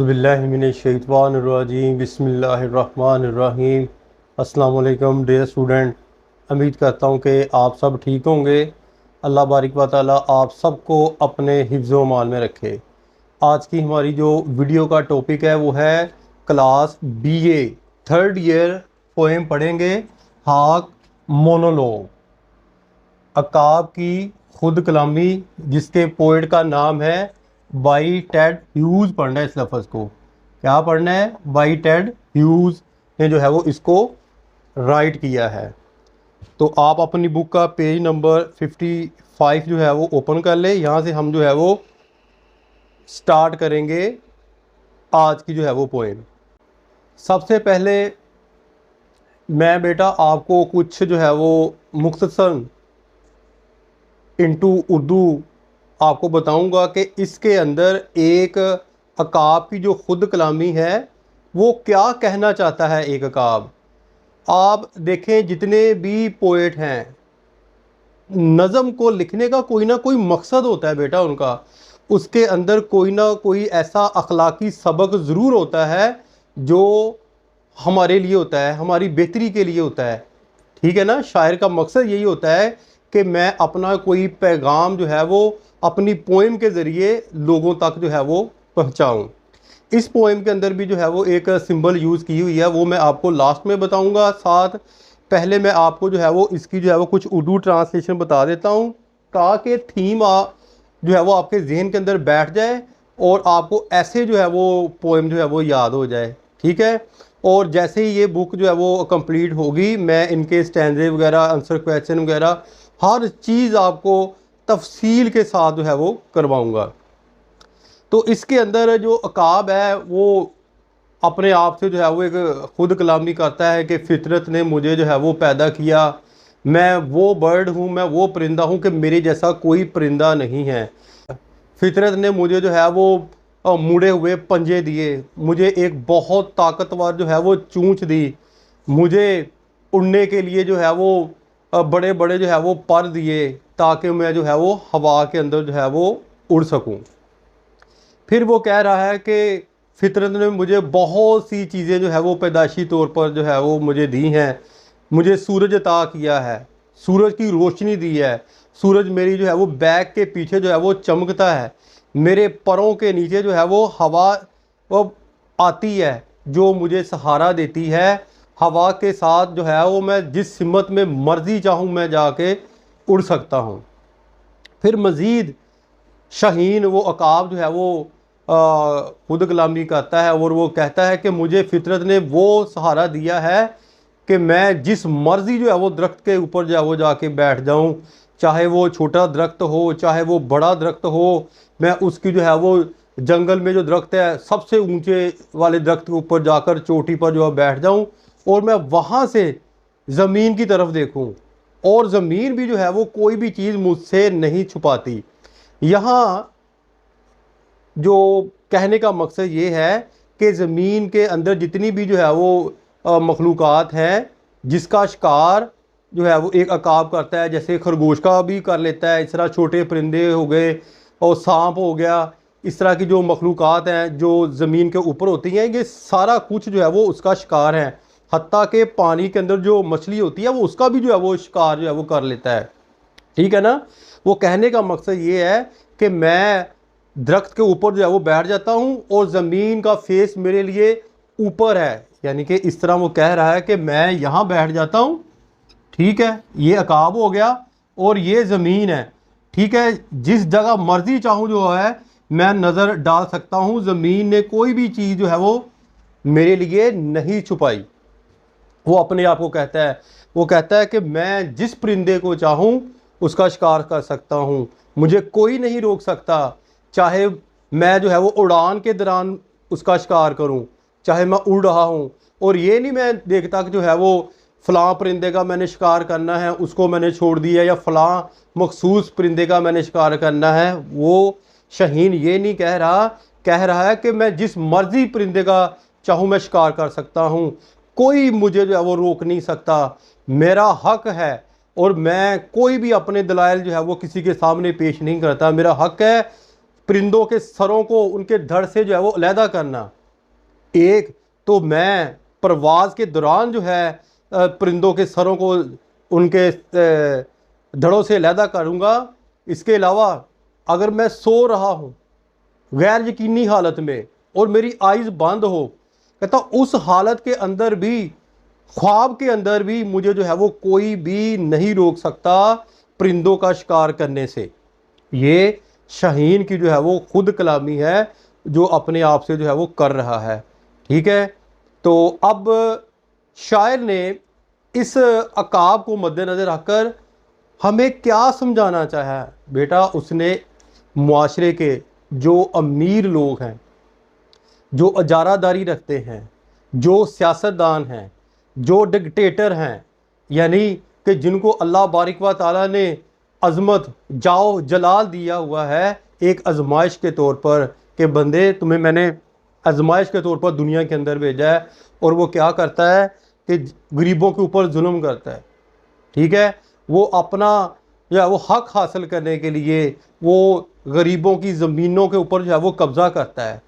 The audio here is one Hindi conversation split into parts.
औज़ुबिल्लाहिमिनश्शैतानिर्रजीम बिस्मिल्लाहिर्रहमानिर्रहीम। अस्सलाम वालेकुम डियर स्टूडेंट, उम्मीद करता हूँ कि आप सब ठीक होंगे। अल्लाह बारिक व तआला आप सबको अपने हिफ्ज़ व मान में रखे। आज की हमारी जो वीडियो का टॉपिक है वो है class BA third year poem पढ़ेंगे, हाक मोनोलॉग, अकाब की खुद कलामी, जिसके पोइट का नाम है बाई टेड ह्यूज़। पढ़ना है इस लफ्ज़ को, क्या पढ़ना है? बाई टेड ह्यूज़ ने जो है वो इसको राइट किया है। तो आप अपनी बुक का पेज नंबर 55 जो है वो ओपन कर ले। यहाँ से हम जो है वो स्टार्ट करेंगे आज की जो है वो पोएम। सबसे पहले मैं बेटा आपको कुछ जो है वो मुख्तसर इनटू उर्दू आपको बताऊंगा कि इसके अंदर एक अकाब की जो खुद कलामी है वो क्या कहना चाहता है। एक अकाब, आप देखें जितने भी पोएट हैं, नज़म को लिखने का कोई ना कोई मकसद होता है बेटा उनका। उसके अंदर कोई ना कोई ऐसा अखलाकी सबक ज़रूर होता है जो हमारे लिए होता है, हमारी बेहतरी के लिए होता है। ठीक है ना? शायर का मकसद यही होता है कि मैं अपना कोई पैगाम जो है वो अपनी पोएम के ज़रिए लोगों तक जो है वो पहुंचाऊं। इस पोएम के अंदर भी जो है वो एक सिंबल यूज़ की हुई है, वो मैं आपको लास्ट में बताऊंगा। साथ पहले मैं आपको जो है वो इसकी जो है वो कुछ उर्दू ट्रांसलेशन बता देता हूँ, ताकि थीम जो है वो आपके जहन के अंदर बैठ जाए और आपको ऐसे जो है वो पोएम जो है वो याद हो जाए। ठीक है? और जैसे ही ये बुक जो है वो कंप्लीट होगी, मैं इनके स्टैंजे वगैरह, आंसर क्वेश्चन वगैरह हर चीज़ आपको तफसील के साथ जो है वो करवाऊँगा। तो इसके अंदर जो अकाब है वो अपने आप से जो है वो एक खुद कलामी करता है कि फितरत ने मुझे जो है वो पैदा किया, मैं वो बर्ड हूँ, मैं वो परिंदा हूँ कि मेरे जैसा कोई परिंदा नहीं है। फितरत ने मुझे जो है वो मुड़े हुए पंजे दिए, मुझे एक बहुत ताकतवर जो है वो चूंच दी, मुझे उड़ने के लिए जो है वो बड़े बड़े जो है वो पर दिए, ताकि मैं जो है वो हवा के अंदर जो है वो उड़ सकूं। फिर वो कह रहा है कि फितरत ने मुझे बहुत सी चीज़ें जो है वो पैदाशी तौर पर जो है वो मुझे दी हैं। मुझे सूरज अता किया है, सूरज की रोशनी दी है, सूरज मेरी जो है वो बैक के पीछे जो है वो चमकता है, मेरे परों के नीचे जो है वो हवा वो आती है जो मुझे सहारा देती है। हवा के साथ जो है वो मैं जिस सिमत में मर्जी चाहूँ मैं जाके उड़ सकता हूँ। फिर मज़ीद शाहीन वो अकाब जो है वो खुद कलामी करता है और वो कहता है कि मुझे फितरत ने वो सहारा दिया है कि मैं जिस मर्जी जो है वो दरख्त के ऊपर जो है वो जाके बैठ जाऊं, चाहे वो छोटा दरख्त हो चाहे वो बड़ा दरख्त हो। मैं उसकी जो है वो जंगल में जो दरख्त है सबसे ऊंचे वाले दरख्त के ऊपर जाकर चोटी पर जो है बैठ जाऊं और मैं वहाँ से ज़मीन की तरफ देखूं, और ज़मीन भी जो है वो कोई भी चीज़ मुझसे नहीं छुपाती। यहाँ जो कहने का मकसद ये है कि ज़मीन के अंदर जितनी भी जो है वो मखलूक़ात हैं, जिसका शिकार जो है वो एक अकाब करता है, जैसे खरगोश का भी कर लेता है, इस तरह छोटे परिंदे हो गए और सांप हो गया, इस तरह की जो मखलूक़ात हैं जो ज़मीन के ऊपर होती हैं, ये सारा कुछ जो है वो उसका शिकार है। हत्ता के पानी के अंदर जो मछली होती है वो उसका भी जो है वो शिकार जो है वो कर लेता है। ठीक है ना? वो कहने का मकसद ये है कि मैं दरख्त के ऊपर जो है वो बैठ जाता हूँ और ज़मीन का फेस मेरे लिए ऊपर है, यानी कि इस तरह वो कह रहा है कि मैं यहाँ बैठ जाता हूँ। ठीक है? ये अकाब हो गया और ये ज़मीन है। ठीक है? जिस जगह मर्जी चाहूँ जो है मैं नज़र डाल सकता हूँ, ज़मीन ने कोई भी चीज़ जो है वो मेरे लिए नहीं छुपाई। वो अपने आप को कहता है, वो कहता है कि मैं जिस परिंदे को चाहूँ उसका शिकार कर सकता हूँ, मुझे कोई नहीं रोक सकता। चाहे मैं जो है वो उड़ान के दौरान उसका शिकार करूँ, चाहे मैं उड़ रहा हूँ, और ये नहीं मैं देखता कि जो है वो फ़लाँ परिंदे का मैंने शिकार करना है उसको मैंने छोड़ दिया, या फ़लाँ मखसूस परिंदे का मैंने शिकार करना है। वो शाहीन ये नहीं कह रहा है कि मैं जिस मर्ज़ी परिंदे का चाहूँ मैं शिकार कर सकता हूँ, कोई मुझे जो है वो रोक नहीं सकता, मेरा हक है। और मैं कोई भी अपने दलाइल जो है वो किसी के सामने पेश नहीं करता। मेरा हक है परिंदों के सरों को उनके धड़ से जो है वो अलहदा करना। एक तो मैं परवाज़ के दौरान जो है परिंदों के सरों को उनके धड़ों से अलहदा करूँगा। इसके अलावा अगर मैं सो रहा हूँ गैर यकीनी हालत में और मेरी आइज़ बंद हो, कहता उस हालत के अंदर भी, ख्वाब के अंदर भी मुझे जो है वो कोई भी नहीं रोक सकता परिंदों का शिकार करने से। ये शाहीन की जो है वो खुद कलामी है जो अपने आप से जो है वो कर रहा है। ठीक है, तो अब शायर ने इस अकाब को मद्देनज़र रखकर हमें क्या समझाना चाहा है? बेटा उसने मुआशरे के जो अमीर लोग हैं, जो अजारादारी रखते हैं, जो सियासतदान हैं, जो डिक्टेटर हैं, यानी कि जिनको अल्लाह बारिक व ताला ने अज़मत जाओ जलाल दिया हुआ है एक आजमाइश के तौर पर कि बंदे तुम्हें मैंने आजमाइश के तौर पर दुनिया के अंदर भेजा है, और वो क्या करता है कि गरीबों के ऊपर जुल्म करता है। ठीक है, वो अपना जो है वो हक हासिल करने के लिए वो गरीबों की ज़मीनों के ऊपर जो है वो कब्ज़ा करता है।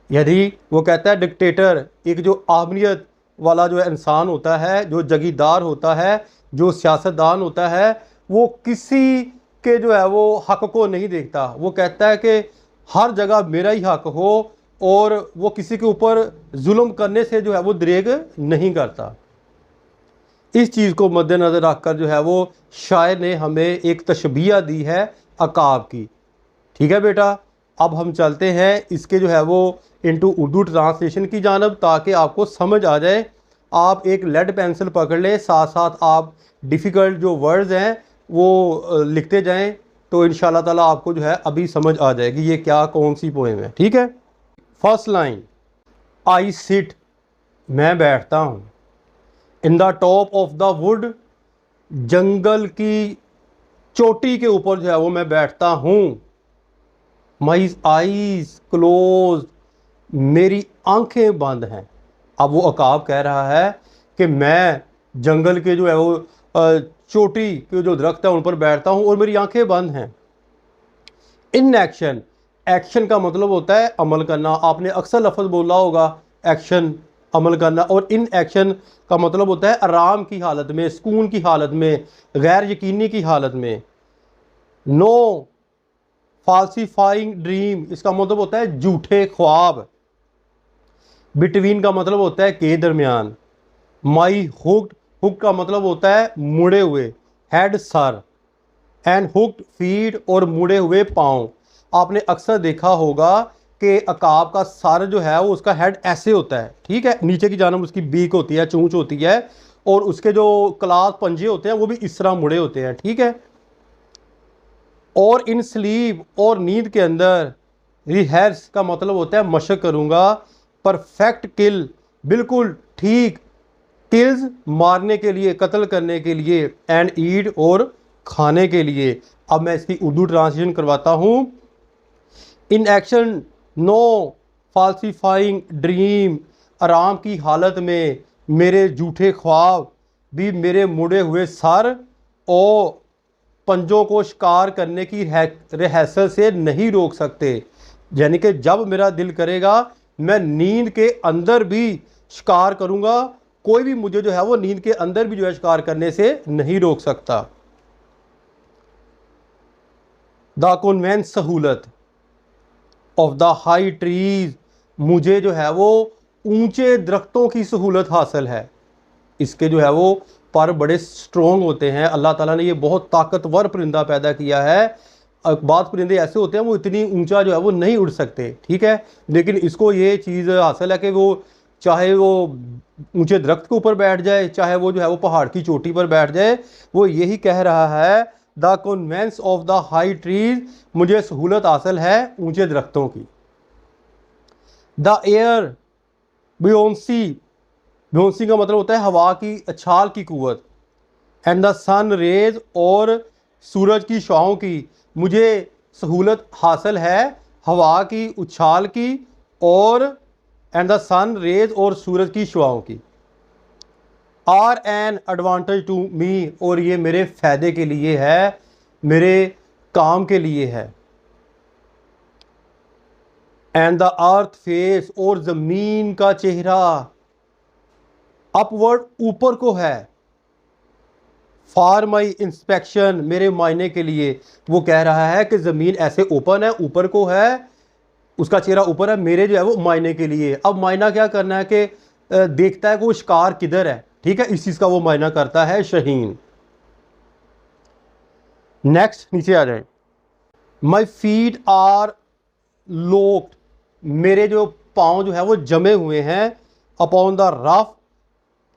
यदि वो कहता है डिक्टेटर एक जो आहमियत वाला जो इंसान होता है, जो जगीरदार होता है, जो सियासतदान होता है, वो किसी के जो है वो हक को नहीं देखता। वो कहता है कि हर जगह मेरा ही हक हो, और वो किसी के ऊपर जुल्म करने से जो है वो दरेग नहीं करता। इस चीज़ को मद्देनज़र रखकर जो है वो शायर ने हमें एक तशबीह दी है अकाब की। ठीक है बेटा, अब हम चलते हैं इसके जो है वो इनटू उर्दू ट्रांसलेशन की जानब, ताकि आपको समझ आ जाए। आप एक लेड पेंसिल पकड़ लें, साथ साथ आप डिफ़िकल्ट जो वर्ड्स हैं वो लिखते जाएं, तो इंशाल्लाह ताला आपको जो है अभी समझ आ जाएगी ये क्या कौन सी पोएम है। ठीक है, फर्स्ट लाइन, आई सिट, मैं बैठता हूँ, in the top of the wood, जंगल की चोटी के ऊपर जो है वो मैं बैठता हूँ। माई आईज क्लोज, मेरी आंखें बंद हैं। अब वो अकाब कह रहा है कि मैं जंगल के जो है वो चोटी के जो दरख्त है उन पर बैठता हूँ और मेरी आंखें बंद हैं। इन एक्शन, एक्शन का मतलब होता है अमल करना। आपने अक्सर लफ्ज़ बोला होगा एक्शन, अमल करना, और इन एक्शन का मतलब होता है आराम की हालत में, सुकून की हालत में, गैर यकीनी की हालत में। नो फाल्सीफाइंग ड्रीम, इसका मतलब होता है झूठे ख्वाब। बिटवीन का मतलब होता है के दरमियान। माई हुक्ड, हुक का मतलब होता है मुड़े हुए, head sir, and hooked feet, और मुड़े हुए पाँव। आपने अक्सर देखा होगा कि अकाब का सर जो है वो उसका हेड ऐसे होता है। ठीक है, नीचे की जानब उसकी बीक होती है, चूंच होती है, और उसके जो क्लास पंजे होते हैं वो भी इस तरह मुड़े होते हैं। ठीक है, और इन स्लीप, और नींद के अंदर, रिहर्स का मतलब होता है मशक करूँगा, परफेक्ट किल, बिल्कुल ठीक, किल्स मारने के लिए, कत्ल करने के लिए, एंड ईट, और खाने के लिए। अब मैं इसकी उर्दू ट्रांसलेशन करवाता हूँ। इन एक्शन, नो फाल्सीफाइंग ड्रीम, आराम की हालत में मेरे झूठे ख्वाब भी मेरे मुड़े हुए सर और पंजों को शिकार करने की रिहर्सल से नहीं रोक सकते। यानी कि जब मेरा दिल करेगा मैं नींद के अंदर भी शिकार करूँगा, कोई भी मुझे जो है वो नींद के अंदर भी जो है शिकार करने से नहीं रोक सकता। द कॉन्वेंस सहूलत ऑफ द हाई ट्रीज, मुझे जो है वो ऊंचे दरख्तों की सहूलत हासिल है। इसके जो है वो पर बड़े स्ट्रॉन्ग होते हैं। अल्लाह ताला ने ये बहुत ताकतवर परिंदा पैदा किया है। बाद परिंदे ऐसे होते हैं वो इतनी ऊंचा जो है वो नहीं उड़ सकते। ठीक है, लेकिन इसको ये चीज़ हासिल है कि वो चाहे वो ऊंचे दरख्त के ऊपर बैठ जाए, चाहे वो जो है वो पहाड़ की चोटी पर बैठ जाए, वो यही कह रहा है the conveyance of the high trees, मुझे सहूलत हासिल है ऊंचे दरख्तों की। द एयर बियोंसी, बियोंसी का मतलब होता है हवा की अछाल की कुव्वत, एंड द सन रेज, और सूरज की शुआओं की, मुझे सहूलत हासिल है हवा की उछाल की, और एंड द सन रेज, और सूरज की शुआओं की। Are an advantage to me, और ये मेरे फ़ायदे के लिए है, मेरे काम के लिए है। एंड द अर्थ फेस, और ज़मीन का चेहरा अपवर्ड ऊपर को है, फॉर माई इंस्पेक्शन, मेरे मायने के लिए। वो कह रहा है कि ज़मीन ऐसे ओपन है, ऊपर को है, उसका चेहरा ऊपर है, मेरे जो है वो मायने के लिए। अब मायना क्या करना है कि देखता है कि वो शिकार किधर है, ठीक है, इस चीज़ का वो मायना करता है शहीन। नेक्स्ट, नीचे आ जाए। माई फीट आर लोक्ड, मेरे जो पाँव जो है वो जमे हुए हैं, अपॉन द रफ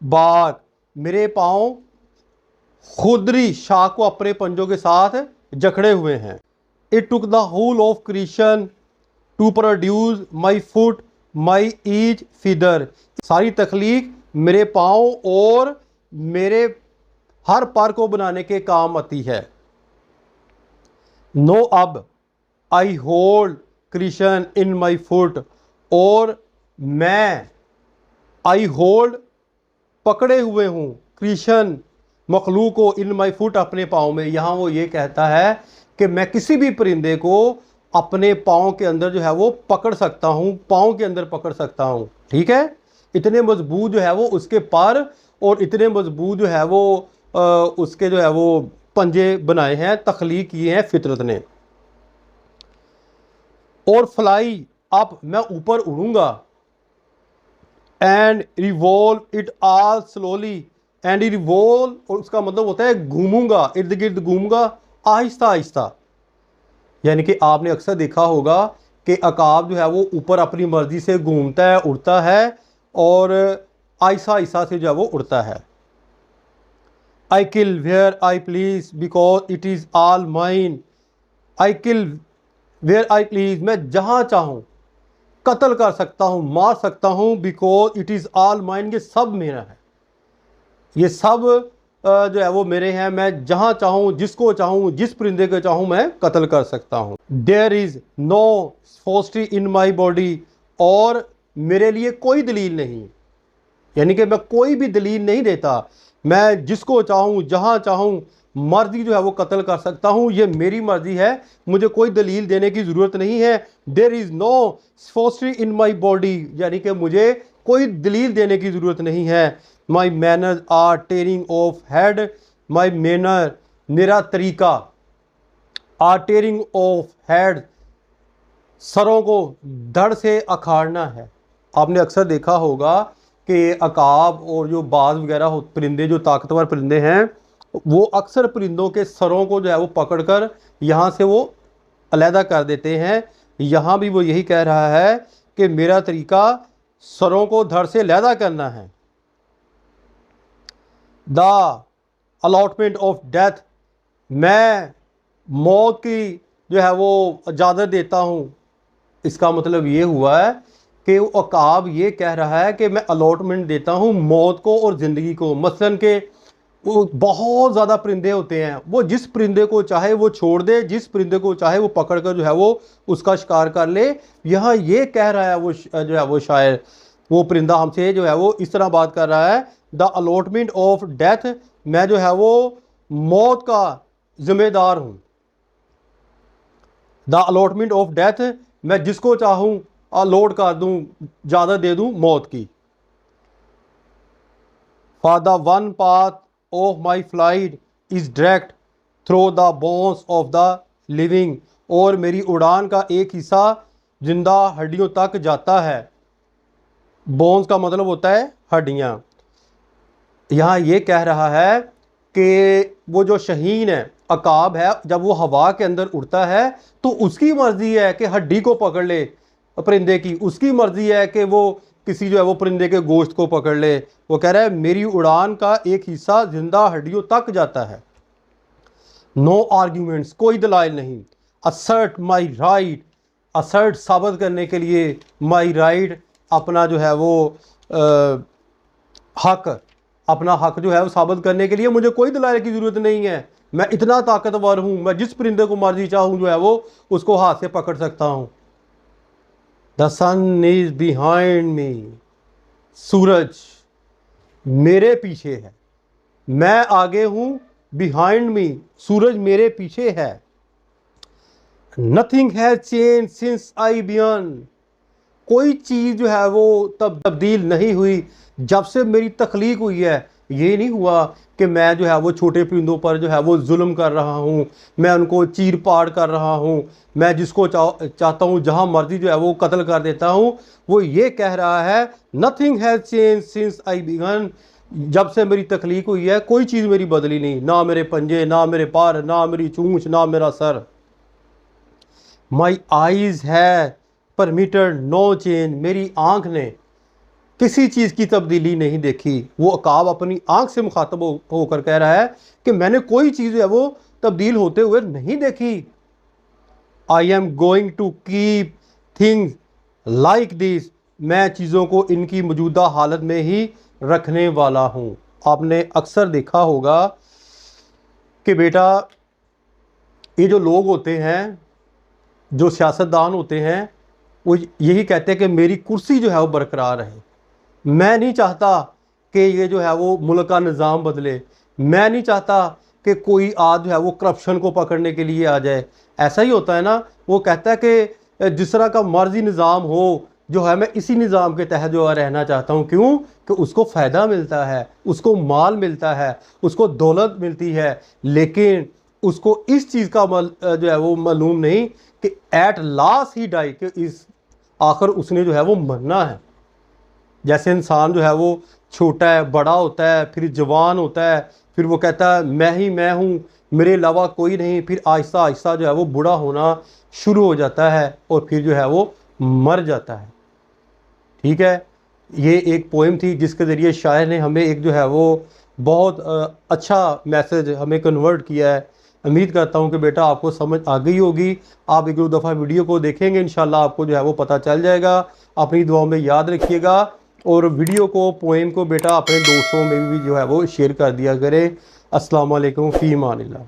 बार, मेरे पाँव खुदरी शाख को अपने पंजों के साथ जकड़े हुए हैं। It took the whole of creation to produce my foot my each feather, सारी तख्लीक मेरे पाँव और मेरे हर पर को बनाने के काम आती है। नो अब I hold creation in my foot, और मैं आई होल्ड पकड़े हुए हूँ क्रिएशन मखलूक को, इन माई फुट अपने पाँव में। यहाँ वो ये कहता है कि मैं किसी भी परिंदे को अपने पाँव के अंदर जो है वो पकड़ सकता हूँ, पाँव के अंदर पकड़ सकता हूँ, ठीक है। इतने मजबूत जो है वो उसके पर, और इतने मजबूत जो है वो उसके जो है वो पंजे बनाए हैं, तख्लीक किए हैं फितरत ने। और फ्लाई अप, मैं ऊपर उड़ूंगा, and revolve it all slowly, and revolve, और उसका मतलब होता है घूमूंगा, इर्द गिर्द घूमूंगा आहिस्ता आहिस्ता। यानी कि आपने अक्सर देखा होगा कि अकाब जो है वो ऊपर अपनी मर्जी से घूमता है, उड़ता है, और आहिस्ता आहिस्ता से जो है वो उड़ता है। I kill where I please because it is all mine, I kill where I please, मैं जहाँ चाहूँ कत्ल कर सकता हूँ, मार सकता हूँ, because it is all mine, ये सब मेरा है, ये सब जो है वो मेरे हैं, मैं जहाँ चाहूँ, जिसको चाहूँ, जिस परिंदे को चाहूँ मैं कत्ल कर सकता हूँ। There is no sophistry in my body, और मेरे लिए कोई दलील नहीं, यानी कि मैं कोई भी दलील नहीं देता, मैं जिसको चाहूँ, जहाँ चाहूँ, मर्जी जो है वो कत्ल कर सकता हूँ, ये मेरी मर्जी है, मुझे कोई दलील देने की ज़रूरत नहीं है। There is no sophistry in my body, यानी कि मुझे कोई दलील देने की ज़रूरत नहीं है। My manners are tearing off head, my manner, मेरा तरीका, आर टेयरिंग ऑफ हेड, सरों को धड़ से अखाड़ना है। आपने अक्सर देखा होगा कि अकाब और जो बाज वगैरह परिंदे, जो ताकतवर परिंदे हैं, वो अक्सर परिंदों के सरों को जो है वो पकड़कर यहाँ से वो अलहदा कर देते हैं। यहाँ भी वो यही कह रहा है कि मेरा तरीका सरों को धड़ से अलहदा करना है। द अलॉटमेंट ऑफ डेथ, मैं मौत की जो है वो इजाज़त देता हूँ। इसका मतलब ये हुआ है कि वो अकाब ये कह रहा है कि मैं अलॉटमेंट देता हूँ मौत को और ज़िंदगी को। मसलन के वो बहुत ज़्यादा परिंदे होते हैं, वो जिस परिंदे को चाहे वो छोड़ दे, जिस परिंदे को चाहे वो पकड़ कर जो है वो उसका शिकार कर ले। यहाँ ये कह रहा है वो जो है वो शायर, वो परिंदा हमसे जो है वो इस तरह बात कर रहा है, द अलॉटमेंट ऑफ डेथ, मैं जो है वो मौत का जिम्मेदार हूँ। द अलॉटमेंट ऑफ डेथ, मैं जिसको चाहूँ अलॉट कर दूँ, ज़्यादा दे दूँ मौत की। For the one path of my flight is direct through the bones of the living, और मेरी उड़ान का एक हिस्सा जिंदा हड्डियों तक जाता है। बोन्स का मतलब होता है हड्डियाँ। यहाँ ये कह रहा है कि वो जो शहीन है, अकाब है, जब वो हवा के अंदर उड़ता है तो उसकी मर्जी है कि हड्डी को पकड़ ले परिंदे की, उसकी मर्जी है कि वो किसी जो है वो परिंदे के गोश्त को पकड़ ले। वो कह रहा है मेरी उड़ान का एक हिस्सा जिंदा हड्डियों तक जाता है। नो आर्ग्यूमेंट्स, कोई दलाइल नहीं। असर्ट माई राइट, असर्ट साबित करने के लिए, माई राइट, अपना जो है वो हक, अपना हक जो है वो साबित करने के लिए मुझे कोई दलाइल की ज़रूरत नहीं है। मैं इतना ताकतवर हूँ, मैं जिस परिंदे को मर्जी चाहूँ जो है वो उसको हाथ से पकड़ सकता हूँ। The sun is behind me, सूरज मेरे पीछे है, मैं आगे हूँ, बिहाइंड मी, सूरज मेरे पीछे है। Nothing has change since I began, कोई चीज़ जो है वो तब्दील नहीं हुई जब से मेरी तख्लीक हुई है। ये नहीं हुआ कि मैं जो है वो छोटे परिंदों पर जो है वो जुल्म कर रहा हूँ, मैं उनको चीर पाड़ कर रहा हूँ, मैं जिसको चाहता हूँ जहाँ मर्जी जो है वो कत्ल कर देता हूँ। वो ये कह रहा है nothing has change since I began, जब से मेरी तख्लीक हुई है कोई चीज़ मेरी बदली नहीं, ना मेरे पंजे, ना मेरे पर, ना मेरी चूंच, ना मेरा सर। माई आइज़ है परमिटेड नो चेंज, मेरी आँख ने किसी चीज़ की तब्दीली नहीं देखी। वो अकाब अपनी आंख से मुखातब होकर कह रहा है कि मैंने कोई चीज़ है वो तब्दील होते हुए नहीं देखी। I am going to keep things like this, मैं चीज़ों को इनकी मौजूदा हालत में ही रखने वाला हूँ। आपने अक्सर देखा होगा कि बेटा ये जो लोग होते हैं, जो सियासतदान होते हैं, वो यही कहते हैं कि मेरी कुर्सी जो है वो बरकरार रहे। मैं नहीं चाहता कि ये जो है वो मुल्क का निज़ाम बदले, मैं नहीं चाहता कि कोई आज जो है वो करप्शन को पकड़ने के लिए आ जाए। ऐसा ही होता है ना, वो कहता है कि जिस तरह का मर्जी निज़ाम हो जो है, मैं इसी निज़ाम के तहत जो है रहना चाहता हूँ। क्यों? कि उसको फ़ायदा मिलता है, उसको माल मिलता है, उसको दौलत मिलती है, लेकिन उसको इस चीज़ का जो है वो मालूम नहीं कि एट लास्ट ही डाई, कि इस आखिर उसने जो है वो मरना है। जैसे इंसान जो है वो छोटा है, बड़ा होता है, फिर जवान होता है, फिर वो कहता है मैं ही मैं हूँ, मेरे अलावा कोई नहीं, फिर आहिस्ता आहिस्ता जो है वो बूढ़ा होना शुरू हो जाता है और फिर जो है वो मर जाता है। ठीक है, ये एक पोइम थी जिसके ज़रिए शायर ने हमें एक जो है वो बहुत अच्छा मैसेज हमें कन्वर्ट किया है। उम्मीद करता हूँ कि बेटा आपको समझ आ गई होगी। आप एक दो दफ़ा वीडियो को देखेंगे, इंशाल्लाह आपको जो है वो पता चल जाएगा। अपनी दुआओं में याद रखिएगा और वीडियो को, पोएम को बेटा अपने दोस्तों में भी जो है वो शेयर कर दिया करें। अस्सलाम वालेकुम, फ़ी अमानिल्लाह।